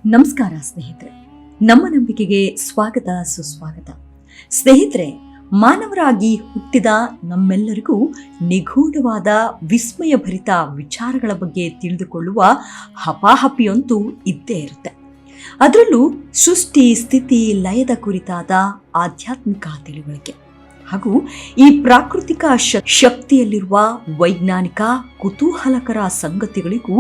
ನಮಸ್ಕಾರ ಸ್ನೇಹಿತರೆ, ನಮ್ಮ ನಂಬಿಕೆಗೆ ಸ್ವಾಗತ ಸುಸ್ವಾಗತ. ಸ್ನೇಹಿತರೆ, ಮಾನವರಾಗಿ ಹುಟ್ಟಿದ ನಮ್ಮೆಲ್ಲರಿಗೂ ನಿಗೂಢವಾದ ವಿಸ್ಮಯಭರಿತ ವಿಚಾರಗಳ ಬಗ್ಗೆ ತಿಳಿದುಕೊಳ್ಳುವ ಹಪಾಹಪಿಯಂತೂ ಇದ್ದೇ ಇರುತ್ತೆ. ಅದರಲ್ಲೂ ಸೃಷ್ಟಿ ಸ್ಥಿತಿ ಲಯದ ಕುರಿತಾದ ಆಧ್ಯಾತ್ಮಿಕ ತಿಳುವಳಿಕೆ ಹಾಗೂ ಈ ಪ್ರಾಕೃತಿಕ ಶಕ್ತಿಯಲ್ಲಿರುವ ವೈಜ್ಞಾನಿಕ ಕುತೂಹಲಕರ ಸಂಗತಿಗಳಿಗೂ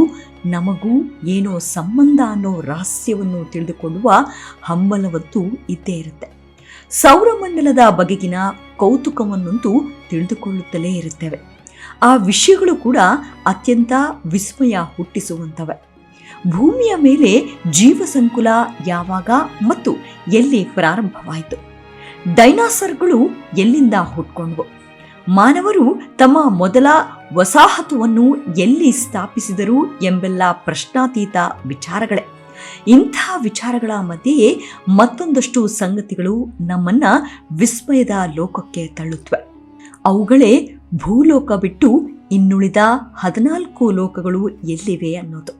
ನಮಗೂ ಏನೋ ಸಂಬಂಧ ಅನ್ನೋ ರಹಸ್ಯವನ್ನು ತಿಳಿದುಕೊಳ್ಳುವ ಹಂಬಲವಂತೂ ಇದ್ದೇ ಇರುತ್ತೆ. ಸೌರಮಂಡಲದ ಬಗೆಗಿನ ಕೌತುಕವನ್ನಂತೂ ತಿಳಿದುಕೊಳ್ಳುತ್ತಲೇ ಇರುತ್ತೇವೆ. ಆ ವಿಷಯಗಳು ಕೂಡ ಅತ್ಯಂತ ವಿಸ್ಮಯ ಹುಟ್ಟಿಸುವಂತವೆ. ಭೂಮಿಯ ಮೇಲೆ ಜೀವ ಸಂಕುಲ ಯಾವಾಗ ಮತ್ತು ಎಲ್ಲಿ ಪ್ರಾರಂಭವಾಯಿತು? ಡೈನಾಸರ್ಗಳು ಎಲ್ಲಿಂದ ಹುಟ್ಕೊಂಡ್ವು? ಮಾನವರು ತಮ್ಮ ಮೊದಲ ವಸಾಹತುವನ್ನು ಎಲ್ಲಿ ಸ್ಥಾಪಿಸಿದರು ಎಂಬೆಲ್ಲ ಪ್ರಶ್ನಾತೀತ ವಿಚಾರಗಳೇ. ಇಂಥ ವಿಚಾರಗಳ ಮಧ್ಯೆಯೇ ಮತ್ತೊಂದಷ್ಟು ಸಂಗತಿಗಳು ನಮ್ಮನ್ನ ವಿಸ್ಮಯದ ಲೋಕಕ್ಕೆ ತಳ್ಳುತ್ತವೆ. ಅವುಗಳೇ ಭೂಲೋಕ ಬಿಟ್ಟು ಇನ್ನುಳಿದ 14 ಲೋಕಗಳು ಎಲ್ಲಿವೆ ಅನ್ನೋದು.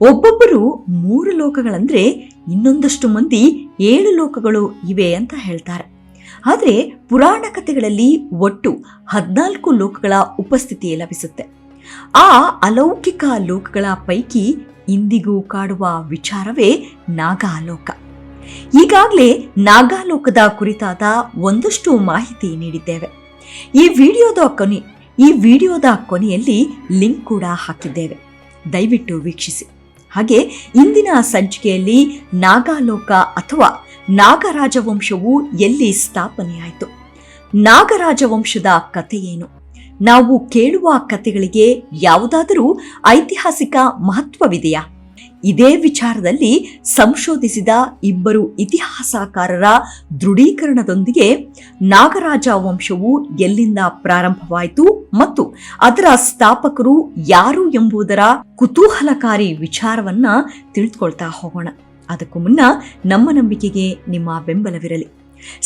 ಒಬ್ಬೊಬ್ಬರು 3 ಲೋಕಗಳಂದ್ರೆ ಇನ್ನೊಂದಷ್ಟು ಮಂದಿ 7 ಲೋಕಗಳು ಇವೆ ಅಂತ ಹೇಳ್ತಾರೆ. ಆದರೆ ಪುರಾಣ ಕಥೆಗಳಲ್ಲಿ ಒಟ್ಟು 14 ಲೋಕಗಳ ಉಪಸ್ಥಿತಿ ಲಭಿಸುತ್ತೆ. ಆ ಅಲೌಕಿಕ ಲೋಕಗಳ ಪೈಕಿ ಇಂದಿಗೂ ಕಾಡುವ ವಿಚಾರವೇ ನಾಗಾಲೋಕ. ಈಗಾಗಲೇ ನಾಗಾಲೋಕದ ಕುರಿತಾದ ಒಂದಷ್ಟು ಮಾಹಿತಿ ನೀಡಿದ್ದೇವೆ. ಈ ವಿಡಿಯೋದ ಕೊನೆಯಲ್ಲಿ ಲಿಂಕ್ ಕೂಡ ಹಾಕಿದ್ದೇವೆ, ದಯವಿಟ್ಟು ವೀಕ್ಷಿಸಿ. ಹಾಗೆ ಇಂದಿನ ಸಂಚಿಕೆಯಲ್ಲಿ ನಾಗಾಲೋಕ ಅಥವಾ ನಾಗರಾಜವಂಶವು ಎಲ್ಲಿ ಸ್ಥಾಪನೆಯಾಯಿತು, ನಾಗರಾಜವಂಶದ ಕಥೆ ಏನು, ನಾವು ಕೇಳುವ ಕಥೆಗಳಿಗೆ ಯಾವುದಾದರೂ ಐತಿಹಾಸಿಕ ಮಹತ್ವವಿದೆಯಾ? ಇದೇ ವಿಚಾರದಲ್ಲಿ ಸಂಶೋಧಿಸಿದ 2 ಇತಿಹಾಸಕಾರರ ದೃಢೀಕರಣದೊಂದಿಗೆ ನಾಗರಾಜ ವಂಶವು ಎಲ್ಲಿಂದ ಪ್ರಾರಂಭವಾಯಿತು ಮತ್ತು ಅದರ ಸ್ಥಾಪಕರು ಯಾರು ಎಂಬುದರ ಕುತೂಹಲಕಾರಿ ವಿಚಾರವನ್ನ ತಿಳಿದುಕೊಳ್ತಾ ಹೋಗೋಣ. ಅದಕ್ಕೂ ಮುನ್ನ ನಮ್ಮ ನಂಬಿಕೆಗೆ ನಿಮ್ಮ ಬೆಂಬಲವಿರಲಿ.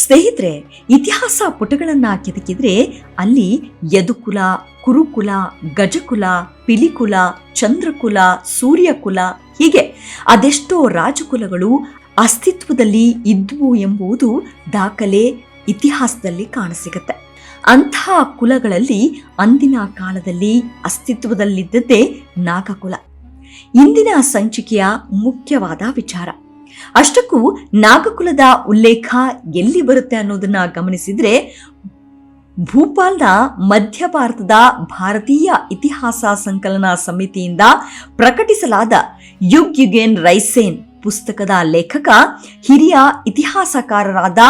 ಸ್ನೇಹಿತರೆ, ಇತಿಹಾಸ ಪುಟಗಳನ್ನ ಕೆದಕಿದ್ರೆ ಅಲ್ಲಿ ಯದುಕುಲ, ಕುರುಕುಲ, ಗಜಕುಲ, ಪಿಲಿಕುಲ, ಚಂದ್ರಕುಲ, ಸೂರ್ಯಕುಲ ಹೀಗೆ ಅದೆಷ್ಟೋ ರಾಜಕುಲಗಳು ಅಸ್ತಿತ್ವದಲ್ಲಿ ಇದ್ವು ಎಂಬುದು ದಾಖಲೆ ಇತಿಹಾಸದಲ್ಲಿ ಕಾಣಸಿಗುತ್ತೆ. ಅಂಥ ಕುಲಗಳಲ್ಲಿ ಅಂದಿನ ಕಾಲದಲ್ಲಿ ಅಸ್ತಿತ್ವದಲ್ಲಿದ್ದದ್ದೇ ನಾಗಕುಲ. ಇಂದಿನ ಸಂಚಿಕೆಯ ಮುಖ್ಯವಾದ ವಿಚಾರ. ಅಷ್ಟಕ್ಕೂ ನಾಗಕುಲದ ಉಲ್ಲೇಖ ಎಲ್ಲಿ ಬರುತ್ತೆ ಅನ್ನೋದನ್ನ ಗಮನಿಸಿದ್ರೆ, ಭೂಪಾಲ್ನ ಮಧ್ಯ ಭಾರತದ ಭಾರತೀಯ ಇತಿಹಾಸ ಸಂಕಲನ ಸಮಿತಿಯಿಂದ ಪ್ರಕಟಿಸಲಾದ ಯುಗ್ಯುಗೇನ್ ರೈಸೇನ್ ಪುಸ್ತಕದ ಲೇಖಕ ಹಿರಿಯ ಇತಿಹಾಸಕಾರರಾದ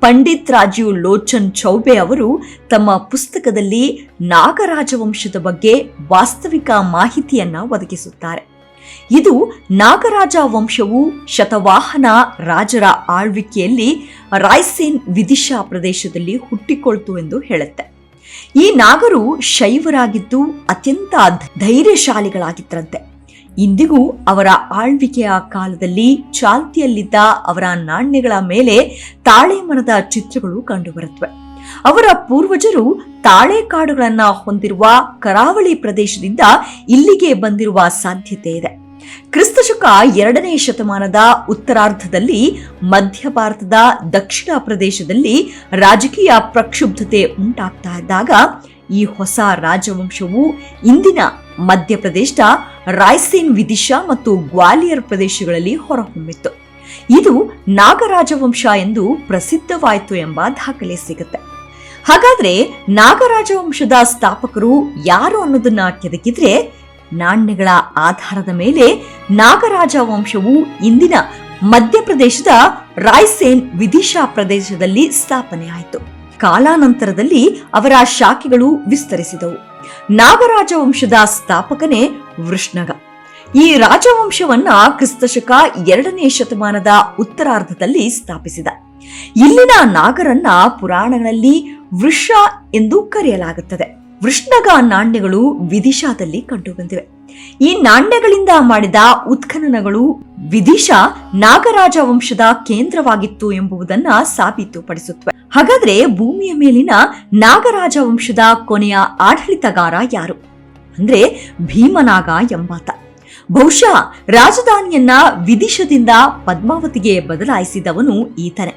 ಪಂಡಿತ್ ರಾಜೀವ್ ಲೋಚನ್ ಚೌಬೆ ಅವರು ತಮ್ಮ ಪುಸ್ತಕದಲ್ಲಿ ನಾಗರಾಜವಂಶದ ಬಗ್ಗೆ ವಾಸ್ತವಿಕ ಮಾಹಿತಿಯನ್ನ ಒದಗಿಸುತ್ತಾರೆ. ಇದು ನಾಗರಾಜ ವಂಶವು ಶತವಾಹನ ರಾಜರ ಆಳ್ವಿಕೆಯಲ್ಲಿ ರಾಯ್ಸೇನ್ ವಿದಿಶಾ ಪ್ರದೇಶದಲ್ಲಿ ಹುಟ್ಟಿಕೊಳ್ತು ಎಂದು ಹೇಳುತ್ತೆ. ಈ ನಾಗರು ಶೈವರಾಗಿದ್ದು ಅತ್ಯಂತ ಧೈರ್ಯಶಾಲಿಗಳಾಗಿದ್ದರಂತೆ. ಇಂದಿಗೂ ಅವರ ಆಳ್ವಿಕೆಯ ಕಾಲದಲ್ಲಿ ಚಾಲ್ತಿಯಲ್ಲಿದ್ದ ಅವರ ನಾಣ್ಯಗಳ ಮೇಲೆ ತಾಳೆ ಮರದ ಚಿತ್ರಗಳು ಕಂಡುಬರುತ್ತವೆ. ಅವರ ಪೂರ್ವಜರು ತಾಳೆ ಕಾಡುಗಳನ್ನ ಹೊಂದಿರುವ ಕರಾವಳಿ ಪ್ರದೇಶದಿಂದ ಇಲ್ಲಿಗೆ ಬಂದಿರುವ ಸಾಧ್ಯತೆ ಇದೆ. ಕ್ರಿಸ್ತಶಕ 2ನೇ ಶತಮಾನದ ಉತ್ತರಾರ್ಧದಲ್ಲಿ ಮಧ್ಯ ಭಾರತದ ದಕ್ಷಿಣ ಪ್ರದೇಶದಲ್ಲಿ ರಾಜಕೀಯ ಪ್ರಕ್ಷುಬ್ಧತೆ ಉಂಟಾಗ್ತಾ ಇದ್ದಾಗ ಈ ಹೊಸ ರಾಜವಂಶವು ಇಂದಿನ ಮಧ್ಯಪ್ರದೇಶದ ರಾಯ್ಸೇನ್ ವಿದಿಶಾ ಮತ್ತು ಗ್ವಾಲಿಯರ್ ಪ್ರದೇಶಗಳಲ್ಲಿ ಹೊರಹೊಮ್ಮಿತ್ತು. ಇದು ನಾಗರಾಜವಂಶ ಎಂದು ಪ್ರಸಿದ್ಧವಾಯಿತು ಎಂಬ ದಾಖಲೆ ಸಿಗುತ್ತೆ. ಹಾಗಾದ್ರೆ ನಾಗರಾಜವಂಶದ ಸ್ಥಾಪಕರು ಯಾರು ಅನ್ನೋದನ್ನ ಕೆದಕಿದ್ರೆ, ನಾಣ್ಯಗಳ ಆಧಾರದ ಮೇಲೆ ನಾಗರಾಜ ವಂಶವು ಇಂದಿನ ಮಧ್ಯಪ್ರದೇಶದ ರಾಯ್ಸೇನ್ ವಿದಿಶಾ ಪ್ರದೇಶದಲ್ಲಿ ಸ್ಥಾಪನೆಯಾಯಿತು. ಕಾಲಾನಂತರದಲ್ಲಿ ಅವರ ಶಾಖೆಗಳು ವಿಸ್ತರಿಸಿದವು. ನಾಗರಾಜ ವಂಶದ ಸ್ಥಾಪಕನೇ ವೃಷ್ಣಗ. ಈ ರಾಜವಂಶವನ್ನ ಕ್ರಿಸ್ತಶಕ 2ನೇ ಶತಮಾನದ ಉತ್ತರಾರ್ಧದಲ್ಲಿ ಸ್ಥಾಪಿಸಿದ. ಇಲ್ಲಿನ ನಾಗರನ್ನ ಪುರಾಣಗಳಲ್ಲಿ ವೃಷ ಎಂದು ಕರೆಯಲಾಗುತ್ತದೆ. ವೃಷ್ಣಗ ನಾಣ್ಯಗಳು ವಿದಿಶಾದಲ್ಲಿ ಕಂಡುಬಂದಿವೆ. ಈ ನಾಣ್ಯಗಳಿಂದ ಮಾಡಿದ ಉತ್ಖನನಗಳು ವಿದಿಶಾ ನಾಗರಾಜ ವಂಶದ ಕೇಂದ್ರವಾಗಿತ್ತು ಎಂಬುದನ್ನ ಸಾಬೀತುಪಡಿಸುತ್ತವೆ. ಹಾಗಾದ್ರೆ ಭೂಮಿಯ ಮೇಲಿನ ನಾಗರಾಜ ವಂಶದ ಕೊನೆಯ ಆಡಳಿತಗಾರ ಯಾರು? ಅಂದ್ರೆ ಭೀಮನಾಗ ಎಂಬಾತ. ಬಹುಶಃ ರಾಜಧಾನಿಯನ್ನ ವಿದಿಶದಿಂದ ಪದ್ಮಾವತಿಗೆ ಬದಲಾಯಿಸಿದವನು ಈತನೇ.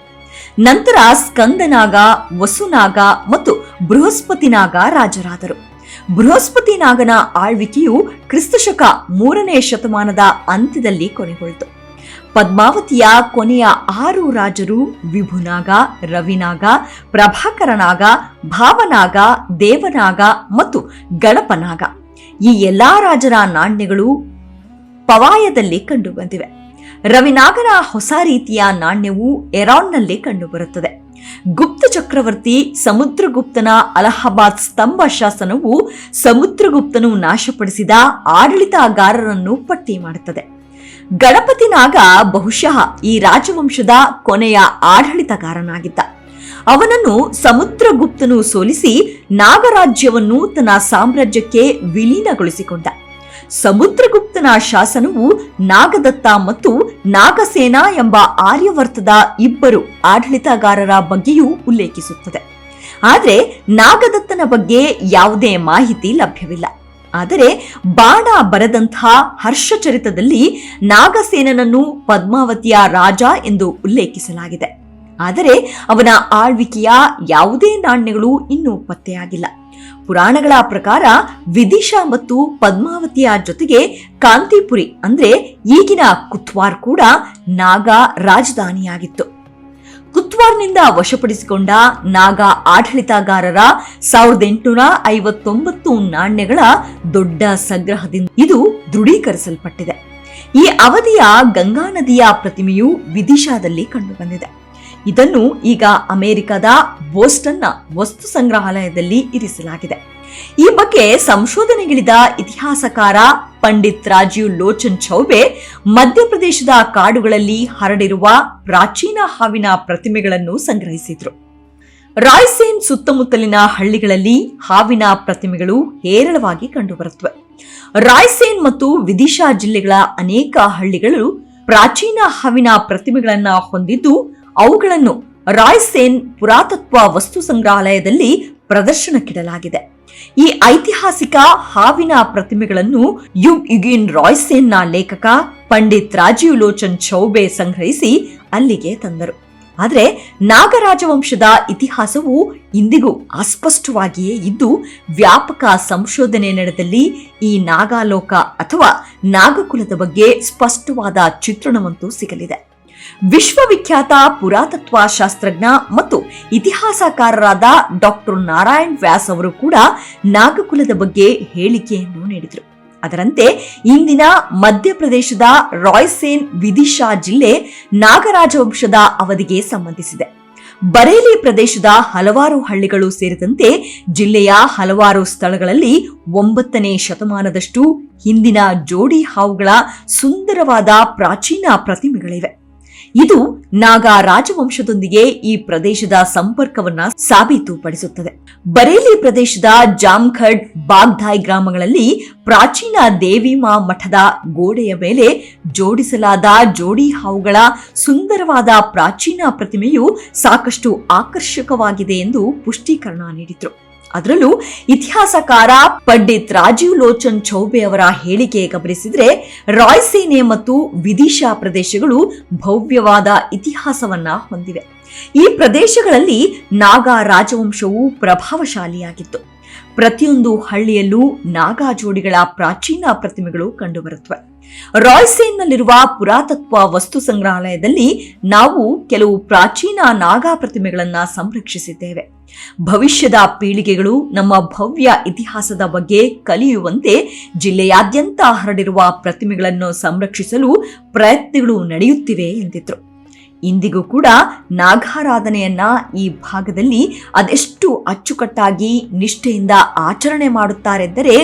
ನಂತರ ಸ್ಕಂದನಾಗ, ವಸುನಾಗ ಮತ್ತು ಬೃಹಸ್ಪತಿನಾಗ ರಾಜರಾದರು. ಬೃಹಸ್ಪತಿನಾಗನ ಆಳ್ವಿಕೆಯು ಕ್ರಿಸ್ತಶಕ 3ನೇ ಶತಮಾನದ ಅಂತ್ಯದಲ್ಲಿ ಕೊನೆಗೊಳ್ತು. ಪದ್ಮಾವತಿಯ ಕೊನೆಯ 6 ರಾಜರು ವಿಭುನಾಗ, ರವಿನಾಗ, ಪ್ರಭಾಕರನಾಗ, ಭಾವನಾಗ, ದೇವನಾಗ ಮತ್ತು ಗಣಪನಾಗ. ಈ ಎಲ್ಲಾ ರಾಜರ ನಾಣ್ಯಗಳು ಪವಾಯದಲ್ಲಿ ಕಂಡುಬಂದಿವೆ. ರವಿನಾಗನ ಹೊಸ ರೀತಿಯ ನಾಣ್ಯವು ಎರಾನ್ನಲ್ಲಿ ಕಂಡುಬರುತ್ತದೆ. ಗುಪ್ತ ಚಕ್ರವರ್ತಿ ಸಮುದ್ರಗುಪ್ತನ ಅಲಹಾಬಾದ್ ಸ್ತಂಭ ಶಾಸನವು ಸಮುದ್ರಗುಪ್ತನು ನಾಶಪಡಿಸಿದ ಆಡಳಿತಗಾರರನ್ನು ಪಟ್ಟಿ ಮಾಡುತ್ತದೆ. ಗಣಪತಿನಾಗ ಬಹುಶಃ ಈ ರಾಜವಂಶದ ಕೊನೆಯ ಆಡಳಿತಗಾರನಾಗಿದ್ದ. ಅವನನ್ನು ಸಮುದ್ರಗುಪ್ತನು ಸೋಲಿಸಿ ನಾಗರಾಜ್ಯವನ್ನು ತನ್ನ ಸಾಮ್ರಾಜ್ಯಕ್ಕೆ ವಿಲೀನಗೊಳಿಸಿಕೊಂಡ. ಸಮುದ್ರಗುಪ್ತನ ಶಾಸನವು ನಾಗದತ್ತ ಮತ್ತು ನಾಗಸೇನ ಎಂಬ ಆರ್ಯವರ್ತದ 2 ಆಡಳಿತಗಾರರ ಬಗ್ಗೆಯೂ ಉಲ್ಲೇಖಿಸುತ್ತದೆ. ಆದರೆ ನಾಗದತ್ತನ ಬಗ್ಗೆ ಯಾವುದೇ ಮಾಹಿತಿ ಲಭ್ಯವಿಲ್ಲ. ಆದರೆ ಬಾಣ ಬರೆದಂತಹ ಹರ್ಷಚರಿತದಲ್ಲಿ ನಾಗಸೇನನನ್ನು ಪದ್ಮಾವತಿಯ ರಾಜ ಎಂದು ಉಲ್ಲೇಖಿಸಲಾಗಿದೆ. ಆದರೆ ಅವನ ಆಳ್ವಿಕೆಯ ಯಾವುದೇ ನಾಣ್ಯಗಳು ಇನ್ನೂ ಪತ್ತೆಯಾಗಿಲ್ಲ. ಪುರಾಣಗಳ ಪ್ರಕಾರ ವಿದಿಶಾ ಮತ್ತು ಪದ್ಮಾವತಿಯ ಜೊತೆಗೆ ಕಾಂತಿಪುರಿ ಅಂದ್ರೆ ಈಗಿನ ಕುತ್ವಾರ್ ಕೂಡ ನಾಗ ರಾಜಧಾನಿಯಾಗಿತ್ತು. ಕುತ್ವಾರ್ನಿಂದ ವಶಪಡಿಸಿಕೊಂಡ ನಾಗ ಆಡಳಿತಗಾರರ 1859 ನಾಣ್ಯಗಳ ದೊಡ್ಡ ಸಂಗ್ರಹದಿಂದ ಇದು ದೃಢೀಕರಿಸಲ್ಪಟ್ಟಿದೆ. ಈ ಅವಧಿಯ ಗಂಗಾ ನದಿಯ ಪ್ರತಿಮೆಯು ವಿದಿಶಾದಲ್ಲಿ ಕಂಡುಬಂದಿದೆ. ಇದನ್ನು ಈಗ ಅಮೆರಿಕದ ಬೋಸ್ಟನ್ನ ವಸ್ತು ಸಂಗ್ರಹಾಲಯದಲ್ಲಿ ಇರಿಸಲಾಗಿದೆ. ಈ ಬಗ್ಗೆ ಸಂಶೋಧನೆಗಿಳಿದ ಇತಿಹಾಸಕಾರ ಪಂಡಿತ್ ರಾಜೀವ್ ಲೋಚನ್ ಚೌಬೆ ಮಧ್ಯಪ್ರದೇಶದ ಕಾಡುಗಳಲ್ಲಿ ಹರಡಿರುವ ಪ್ರಾಚೀನ ಹಾವಿನ ಪ್ರತಿಮೆಗಳನ್ನು ಸಂಗ್ರಹಿಸಿದ್ರು. ರಾಯ್ಸೇನ್ ಸುತ್ತಮುತ್ತಲಿನ ಹಳ್ಳಿಗಳಲ್ಲಿ ಹಾವಿನ ಪ್ರತಿಮೆಗಳು ಹೇರಳವಾಗಿ ಕಂಡುಬರುತ್ತವೆ. ರಾಯ್ಸೇನ್ ಮತ್ತು ವಿದಿಶಾ ಜಿಲ್ಲೆಗಳ ಅನೇಕ ಹಳ್ಳಿಗಳು ಪ್ರಾಚೀನ ಹಾವಿನ ಪ್ರತಿಮೆಗಳನ್ನ ಹೊಂದಿದ್ದು ಅವುಗಳನ್ನು ರಾಯ್ಸೇನ್ ಪುರಾತತ್ವ ವಸ್ತು ಸಂಗ್ರಹಾಲಯದಲ್ಲಿ ಪ್ರದರ್ಶನಕ್ಕಿಡಲಾಗಿದೆ. ಈ ಐತಿಹಾಸಿಕ ಹಾವಿನ ಪ್ರತಿಮೆಗಳನ್ನು ಯುಗಿನ್ ರಾಯ್ಸೇನ್ನ ಲೇಖಕ ಪಂಡಿತ್ ರಾಜೀವ್ ಲೋಚನ್ ಚೌಬೆ ಸಂಗ್ರಹಿಸಿ ಅಲ್ಲಿಗೆ ತಂದರು. ಆದರೆ ನಾಗರಾಜವಂಶದ ಇತಿಹಾಸವು ಇಂದಿಗೂ ಅಸ್ಪಷ್ಟವಾಗಿಯೇ ಇದ್ದು ವ್ಯಾಪಕ ಸಂಶೋಧನೆ ನಡೆದಲ್ಲಿ ಈ ನಾಗಾಲೋಕ ಅಥವಾ ನಾಗಕುಲದ ಬಗ್ಗೆ ಸ್ಪಷ್ಟವಾದ ಚಿತ್ರಣವಂತೂ ಸಿಗಲಿದೆ. ವಿಶ್ವವಿಖ್ಯಾತ ಪುರಾತತ್ವ ಶಾಸ್ತ್ರಜ್ಞ ಮತ್ತು ಇತಿಹಾಸಕಾರರಾದ ಡಾಕ್ಟರ್ ನಾರಾಯಣ್ ವ್ಯಾಸ್ ಅವರು ಕೂಡ ನಾಗಕುಲದ ಬಗ್ಗೆ ಹೇಳಿಕೆಯನ್ನು ನೀಡಿದರು. ಅದರಂತೆ ಇಂದಿನ ಮಧ್ಯಪ್ರದೇಶದ ರಾಯ್ಸೇನ್ ವಿದಿಶಾ ಜಿಲ್ಲೆ ನಾಗರಾಜವಂಶದ ಅವಧಿಗೆ ಸಂಬಂಧಿಸಿದೆ. ಬರೇಲಿ ಪ್ರದೇಶದ ಹಲವಾರು ಹಳ್ಳಿಗಳು ಸೇರಿದಂತೆ ಜಿಲ್ಲೆಯ ಹಲವಾರು ಸ್ಥಳಗಳಲ್ಲಿ 9ನೇ ಶತಮಾನದಷ್ಟು ಹಿಂದಿನ ಜೋಡಿ ಹಾವುಗಳ ಸುಂದರವಾದ ಪ್ರಾಚೀನ ಪ್ರತಿಮೆಗಳಿವೆ. ಇದು ನಾಗ ರಾಜವಂಶದೊಂದಿಗೆ ಈ ಪ್ರದೇಶದ ಸಂಪರ್ಕವನ್ನ ಸಾಬೀತುಪಡಿಸುತ್ತದೆ. ಬರೇಲಿ ಪ್ರದೇಶದ ಜಾಮ್ಖಡ್, ಬಾಗ್ಧಾಯ್ ಗ್ರಾಮಗಳಲ್ಲಿ ಪ್ರಾಚೀನ ದೇವಿಮಾ ಮಠದ ಗೋಡೆಯ ಮೇಲೆ ಜೋಡಿಸಲಾದ ಜೋಡಿ ಹಾವುಗಳ ಸುಂದರವಾದ ಪ್ರಾಚೀನ ಪ್ರತಿಮೆಯು ಸಾಕಷ್ಟು ಆಕರ್ಷಕವಾಗಿದೆ ಎಂದು ಪುಷ್ಟೀಕರಣ ನೀಡಿದ್ರು. ಅದರಲ್ಲೂ ಇತಿಹಾಸಕಾರ ಪಂಡಿತ್ ರಾಜೀವ್ ಲೋಚನ್ ಚೌಬೆ ಅವರ ಹೇಳಿಕೆ ಗಮನಿಸಿದ್ರೆ ರಾಯ್ಸೇನೆ ಮತ್ತು ವಿದಿಶಾ ಪ್ರದೇಶಗಳು ಭವ್ಯವಾದ ಇತಿಹಾಸವನ್ನ ಹೊಂದಿವೆ. ಈ ಪ್ರದೇಶಗಳಲ್ಲಿ ನಾಗ ರಾಜವಂಶವು ಪ್ರಭಾವಶಾಲಿಯಾಗಿತ್ತು. ಪ್ರತಿಯೊಂದು ಹಳ್ಳಿಯಲ್ಲೂ ನಾಗಾ ಜೋಡಿಗಳ ಪ್ರಾಚೀನ ಪ್ರತಿಮೆಗಳು ಕಂಡುಬರುತ್ತವೆ. ರಾಯ್ಸೇನ್ನಲ್ಲಿರುವ ಪುರಾತತ್ವ ವಸ್ತು ಸಂಗ್ರಹಾಲಯದಲ್ಲಿ ನಾವು ಕೆಲವು ಪ್ರಾಚೀನ ನಾಗಾ ಪ್ರತಿಮೆಗಳನ್ನ ಸಂರಕ್ಷಿಸಿದ್ದೇವೆ. ಭವಿಷ್ಯದ ಪೀಳಿಗೆಗಳು ನಮ್ಮ ಭವ್ಯ ಇತಿಹಾಸದ ಬಗ್ಗೆ ಕಲಿಯುವಂತೆ ಜಿಲ್ಲೆಯಾದ್ಯಂತ ಹರಡಿರುವ ಪ್ರತಿಮೆಗಳನ್ನು ಸಂರಕ್ಷಿಸಲು ಪ್ರಯತ್ನಗಳು ನಡೆಯುತ್ತಿವೆ ಎಂದಿದ್ರು. ಇಂದಿಗೂ ಕೂಡ ನಾಗಾರಾಧನೆಯನ್ನ ಈ ಭಾಗದಲ್ಲಿ ಅದೆಷ್ಟು ಅಚ್ಚುಕಟ್ಟಾಗಿ ನಿಷ್ಠೆಯಿಂದ ಆಚರಣೆ ಮಾಡುತ್ತಾರೆಂದರೆ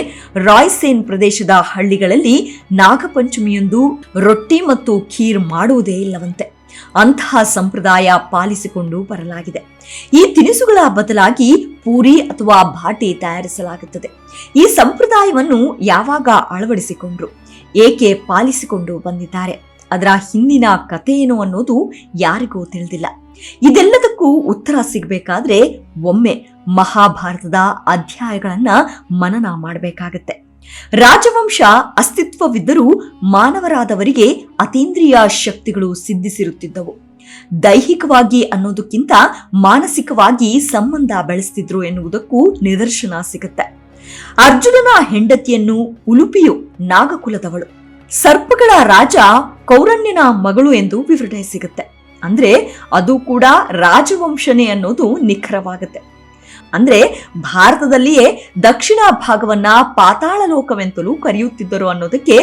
ರಾಯ್ಸೇನ್ ಪ್ರದೇಶದ ಹಳ್ಳಿಗಳಲ್ಲಿ ನಾಗಪಂಚಮಿಯೊಂದು ರೊಟ್ಟಿ ಮತ್ತು ಖೀರ್ ಮಾಡುವುದೇ ಇಲ್ಲವಂತೆ. ಅಂತಹ ಸಂಪ್ರದಾಯ ಪಾಲಿಸಿಕೊಂಡು ಬರಲಾಗಿದೆ. ಈ ತಿನಿಸುಗಳ ಬದಲಾಗಿ ಪೂರಿ ಅಥವಾ ಬಾಟಿ ತಯಾರಿಸಲಾಗುತ್ತದೆ. ಈ ಸಂಪ್ರದಾಯವನ್ನು ಯಾವಾಗ ಅಳವಡಿಸಿಕೊಂಡ್ರು, ಏಕೆ ಪಾಲಿಸಿಕೊಂಡು ಬಂದಿದ್ದಾರೆ, ಅದರ ಹಿಂದಿನ ಕಥೆ ಏನು ಅನ್ನೋದು ಯಾರಿಗೂ ತಿಳಿದಿಲ್ಲ. ಇದೆಲ್ಲದಕ್ಕೂ ಉತ್ತರ ಸಿಗಬೇಕಾದ್ರೆ ಒಮ್ಮೆ ಮಹಾಭಾರತದ ಅಧ್ಯಾಯಗಳನ್ನ ಮನನ ಮಾಡಬೇಕಾಗತ್ತೆ. ರಾಜವಂಶ ಅಸ್ತಿತ್ವವಿದ್ದರೂ ಮಾನವರಾದವರಿಗೆ ಅತೀಂದ್ರಿಯ ಶಕ್ತಿಗಳು ಸಿದ್ಧಿಸಿರುತ್ತಿದ್ದವು. ದೈಹಿಕವಾಗಿ ಅನ್ನೋದಕ್ಕಿಂತ ಮಾನಸಿಕವಾಗಿ ಸಂಬಂಧ ಬೆಳೆಸ್ತಿದ್ರು ಎನ್ನುವುದಕ್ಕೂ ನಿದರ್ಶನ ಸಿಗುತ್ತೆ. ಅರ್ಜುನನ ಹೆಂಡತಿಯನ್ನು ಉಲುಪಿಯು ನಾಗಕುಲದವಳು, ಸರ್ಪಗಳ ರಾಜ ಕೌರಣ್ಯನ ಮಗಳು ಎಂದು ವಿವರಣೆ ಸಿಗುತ್ತೆ. ಅಂದ್ರೆ ಅದು ಕೂಡ ರಾಜವಂಶನೇ ಅನ್ನೋದು ನಿಖರವಾಗುತ್ತೆ. ಅಂದ್ರೆ ಭಾರತದಲ್ಲಿಯೇ ದಕ್ಷಿಣ ಭಾಗವನ್ನ ಪಾತಾಳ ಲೋಕವೆಂತಲೂ ಕರೆಯುತ್ತಿದ್ದರು ಅನ್ನೋದಕ್ಕೆ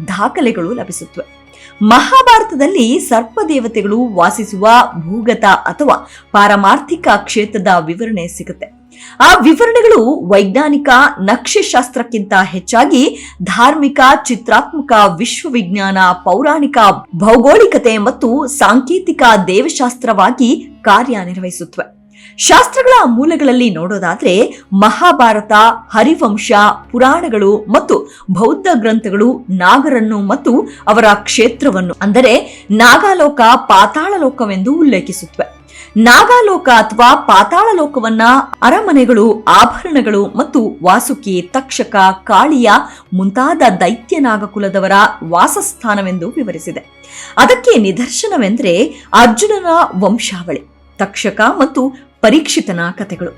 ದಾಖಲೆಗಳು ಲಭಿಸುತ್ತವೆ. ಮಹಾಭಾರತದಲ್ಲಿ ಸರ್ಪದೇವತೆಗಳು ವಾಸಿಸುವ ಭೂಗತ ಅಥವಾ ಪಾರಮಾರ್ಥಿಕ ಕ್ಷೇತ್ರದ ವಿವರಣೆ ಸಿಗುತ್ತೆ. ಆ ವಿವರಣೆಗಳು ವೈಜ್ಞಾನಿಕ ನಕ್ಷೆಶಾಸ್ತ್ರಕ್ಕಿಂತ ಹೆಚ್ಚಾಗಿ ಧಾರ್ಮಿಕ, ಚಿತ್ರಾತ್ಮಕ, ವಿಶ್ವವಿಜ್ಞಾನ, ಪೌರಾಣಿಕ, ಭೌಗೋಳಿಕತೆ ಮತ್ತು ಸಾಂಕೇತಿಕ ದೇವಶಾಸ್ತ್ರವಾಗಿ ಕಾರ್ಯನಿರ್ವಹಿಸುತ್ತವೆ. ಶಾಸ್ತ್ರಗಳ ಮೂಲಗಳಲ್ಲಿ ನೋಡೋದಾದ್ರೆ ಮಹಾಭಾರತ, ಹರಿವಂಶ, ಪುರಾಣಗಳು ಮತ್ತು ಬೌದ್ಧ ಗ್ರಂಥಗಳು ನಾಗರನ್ನು ಮತ್ತು ಅವರ ಕ್ಷೇತ್ರವನ್ನು ಅಂದರೆ ನಾಗಾಲೋಕ, ಪಾತಾಳ ಲೋಕವೆಂದು ಉಲ್ಲೇಖಿಸುತ್ತವೆ. ನಾಗಾಲೋಕ ಅಥವಾ ಪಾತಾಳ ಲೋಕವನ್ನ ಅರಮನೆಗಳು, ಆಭರಣಗಳು ಮತ್ತು ವಾಸುಕಿ, ತಕ್ಷಕ, ಕಾಳಿಯ ಮುಂತಾದ ದೈತ್ಯ ನಾಗಕುಲದವರ ವಾಸಸ್ಥಾನವೆಂದು ವಿವರಿಸಿದೆ. ಅದಕ್ಕೆ ನಿದರ್ಶನವೆಂದರೆ ಅರ್ಜುನನ ವಂಶಾವಳಿ, ತಕ್ಷಕ ಮತ್ತು ಪರೀಕ್ಷಿತನ ಕಥೆಗಳು.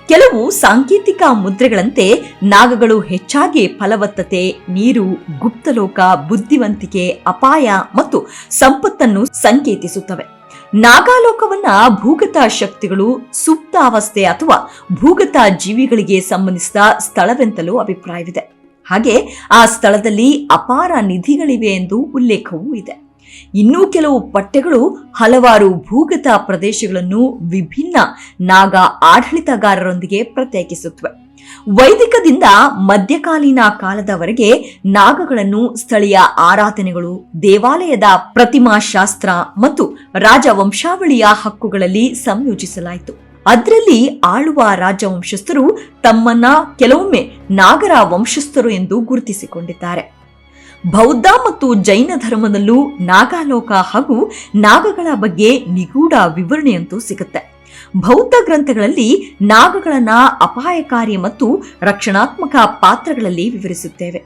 ಕೆಲವು ಸಾಂಕೇತಿಕ ಮುದ್ರೆಗಳಂತೆ ನಾಗಗಳು ಹೆಚ್ಚಾಗಿ ಫಲವತ್ತತೆ, ನೀರು, ಗುಪ್ತಲೋಕ, ಬುದ್ಧಿವಂತಿಕೆ, ಅಪಾಯ ಮತ್ತು ಸಂಪತ್ತನ್ನು ಸಂಕೇತಿಸುತ್ತವೆ. ನಾಗಾಲೋಕವನ್ನ ಭೂಗತ ಶಕ್ತಿಗಳು, ಸುಪ್ತಾವಸ್ಥೆ ಅಥವಾ ಭೂಗತ ಜೀವಿಗಳಿಗೆ ಸಂಬಂಧಿಸಿದ ಸ್ಥಳವೆಂತಲೂ ಅಭಿಪ್ರಾಯವಿದೆ. ಹಾಗೆ ಆ ಸ್ಥಳದಲ್ಲಿ ಅಪಾರ ನಿಧಿಗಳಿವೆ ಎಂದು ಉಲ್ಲೇಖವೂ ಇದೆ. ಇನ್ನೂ ಕೆಲವು ಪಠ್ಯಗಳು ಹಲವಾರು ಭೂಗತ ಪ್ರದೇಶಗಳನ್ನು ವಿಭಿನ್ನ ನಾಗ ಆಡಳಿತಗಾರರೊಂದಿಗೆ ಪ್ರತ್ಯೇಕಿಸುತ್ತವೆ. ವೈದಿಕದಿಂದ ಮಧ್ಯಕಾಲೀನ ಕಾಲದವರೆಗೆ ನಾಗಗಳನ್ನು ಸ್ಥಳೀಯ ಆರಾಧನೆಗಳು, ದೇವಾಲಯದ ಪ್ರತಿಮಾಶಾಸ್ತ್ರ ಮತ್ತು ರಾಜವಂಶಾವಳಿಯ ಹಕ್ಕುಗಳಲ್ಲಿ ಸಂಯೋಜಿಸಲಾಯಿತು. ಅದರಲ್ಲಿ ಆಳುವ ರಾಜವಂಶಸ್ಥರು ತಮ್ಮನ್ನ ಕೆಲವೊಮ್ಮೆ ನಾಗರ ವಂಶಸ್ಥರು ಎಂದು ಗುರುತಿಸಿಕೊಂಡಿದ್ದಾರೆ. ಬೌದ್ಧ ಮತ್ತು ಜೈನ ಧರ್ಮದಲ್ಲೂ ನಾಗಾಲೋಕ ಹಾಗೂ ನಾಗಗಳ ಬಗ್ಗೆ ನಿಗೂಢ ವಿವರಣೆಯಂತೂ ಸಿಗುತ್ತೆ. ಬೌದ್ಧ ಗ್ರಂಥಗಳಲ್ಲಿ ನಾಗಗಳನ್ನ ಅಪಾಯಕಾರಿ ಮತ್ತು ರಕ್ಷಣಾತ್ಮಕ ಪಾತ್ರಗಳಲ್ಲಿ ವಿವರಿಸುತ್ತೇವೆ.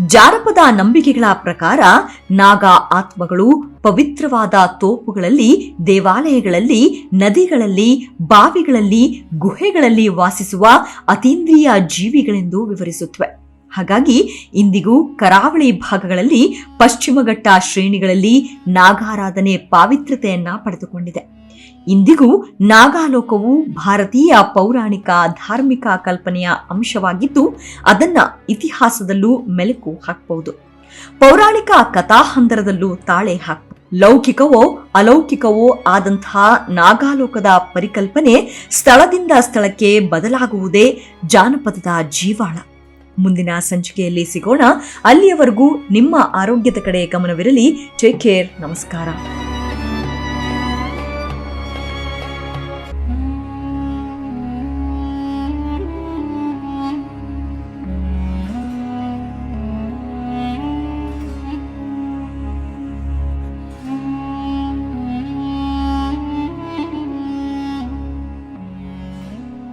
ಜಾನಪದ ನಂಬಿಕೆಗಳ ಪ್ರಕಾರ ನಾಗ ಆತ್ಮಗಳು ಪವಿತ್ರವಾದ ತೋಪುಗಳಲ್ಲಿ, ದೇವಾಲಯಗಳಲ್ಲಿ, ನದಿಗಳಲ್ಲಿ, ಬಾವಿಗಳಲ್ಲಿ, ಗುಹೆಗಳಲ್ಲಿ ವಾಸಿಸುವ ಅತೀಂದ್ರಿಯ ಜೀವಿಗಳೆಂದು ವಿವರಿಸುತ್ತವೆ. ಹಾಗಾಗಿ ಇಂದಿಗೂ ಕರಾವಳಿ ಭಾಗಗಳಲ್ಲಿ, ಪಶ್ಚಿಮ ಘಟ್ಟ ಶ್ರೇಣಿಗಳಲ್ಲಿ ನಾಗಾರಾಧನೆ ಪಾವಿತ್ರ್ಯತೆಯನ್ನ ಪಡೆದುಕೊಂಡಿದೆ. ಇಂದಿಗೂ ನಾಗಾಲೋಕವು ಭಾರತೀಯ ಪೌರಾಣಿಕ, ಧಾರ್ಮಿಕ ಕಲ್ಪನೆಯ ಅಂಶವಾಗಿದ್ದು ಅದನ್ನ ಇತಿಹಾಸದಲ್ಲೂ ಮೆಲುಕು ಹಾಕಬಹುದು. ಪೌರಾಣಿಕ ಕಥಾಹಂದರದಲ್ಲೂ ತಾಳೆ ಹಾಕಬಹುದು. ಲೌಕಿಕವೋ ಅಲೌಕಿಕವೋ ಆದಂತಹ ನಾಗಾಲೋಕದ ಪರಿಕಲ್ಪನೆ ಸ್ಥಳದಿಂದ ಸ್ಥಳಕ್ಕೆ ಬದಲಾಗುವುದೇ ಜಾನಪದದ ಜೀವಾಳ. ಮುಂದಿನ ಸಂಚಿಕೆಯಲ್ಲಿ ಸಿಗೋಣ. ಅಲ್ಲಿಯವರೆಗೂ ನಿಮ್ಮ ಆರೋಗ್ಯದ ಕಡೆ ಗಮನವಿರಲಿ. Take care. ನಮಸ್ಕಾರ.